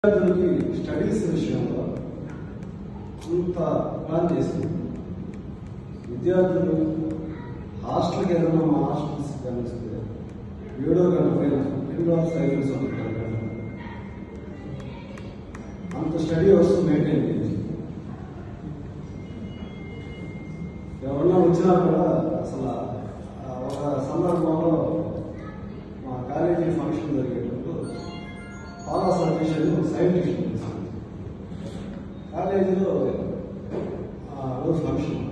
విద్యార్థులకి స్టడీస్ విషయంలో అంత ప్లాన్ చేసింది. విద్యార్థులు హాస్టల్కి ఏదైనా మా హాస్టల్స్ కనిపిస్తే 7 గంటల పైన 2 అవర్స్ సైలెన్స్ ఉంటుంది. అంత స్టడీ వస్తూ మెయింటైన్ చేసి ఎవరన్నా వచ్చినా కూడా అసలు ఒక సందర్భంలో మా కాలేజీ ఫంక్షన్ జరిగేటప్పుడు చాలా సజెషన్ సైంటిస్ట్ కాలేజీలో రోజు ఫంక్షన్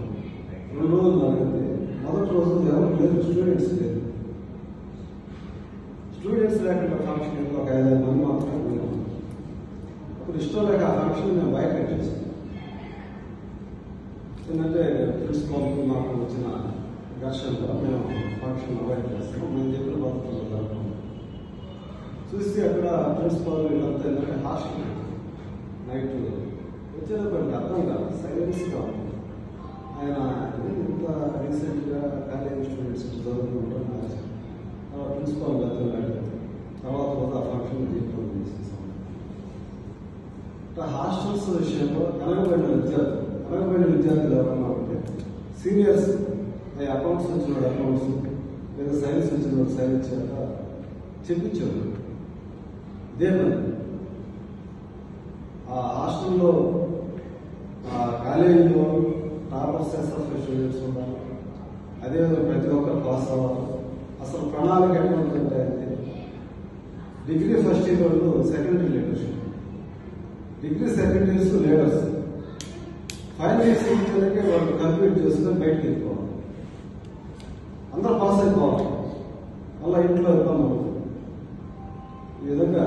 2 రోజులు జరిగింది. మొదటి రోజు ఎవరు లేదు, స్టూడెంట్స్ లేదు. స్టూడెంట్స్ లేకుండా ఫంక్షన్ ఒక 5-6 మంది మాత్రమే పోయినాం. అప్పుడు ఇష్టం లేక ఆ ఫంక్షన్ మేము బయట చేసాం. ఏంటంటే ప్రిన్సిపాల్కి మాకు వచ్చిన ఘర్షణలో మేము ఫంక్షన్ అవాయిడ్ చేస్తాం. మేము చెప్పిన పద్ధతుల్లో జరుగుతాం. చూసి అక్కడ ప్రిన్సిపాల్ వీళ్ళంతా ఏంటంటే హాస్టల్ నైట్ వచ్చేటప్పుడు అర్థం కాదు, సైలెన్స్గా ఉంది. ఆయన ఇంత రీసెంట్గా కాలేజ్ స్టూడెంట్స్ చదువుకుంటాం ప్రిన్సిపాల్ గతంలో అడిగారు. తర్వాత రోజు ఆ ఫంక్షన్ దీంట్లో చేసేసాం. హాస్టల్స్ విషయంలో వెనకబడిన విద్యార్థులు ఎవరన్నా ఉంటే సీనియర్స్ అకౌంట్స్ వచ్చిన అకౌంట్స్ లేదా సైన్స్ వచ్చిన సైన్స్ చేత చెప్పించారు. ఇదేమని ఆ హాస్టల్లో కాలేజీలో టాపర్స్ ఎస్ఎఫ్ స్టూడెంట్స్ ఉండాలి. అదేవిధంగా ప్రతి ఒక్కరు పాస్ అవ్వాలి. అసలు ప్రణాళిక ఎట్లా ఉంటుందంటే డిగ్రీ ఫస్ట్ ఇయర్ వాళ్ళు secondary leadership, degree second years leaders, final years ఇచ్చే వాళ్ళు కంప్లీట్ చేసుకుని బయటకు వెళ్ళిపోవాలి. అందరూ పాస్ అయిపోవాలి. అలా ఇంట్లో ఇబ్బంది అవుతుంది. ఈ విధంగా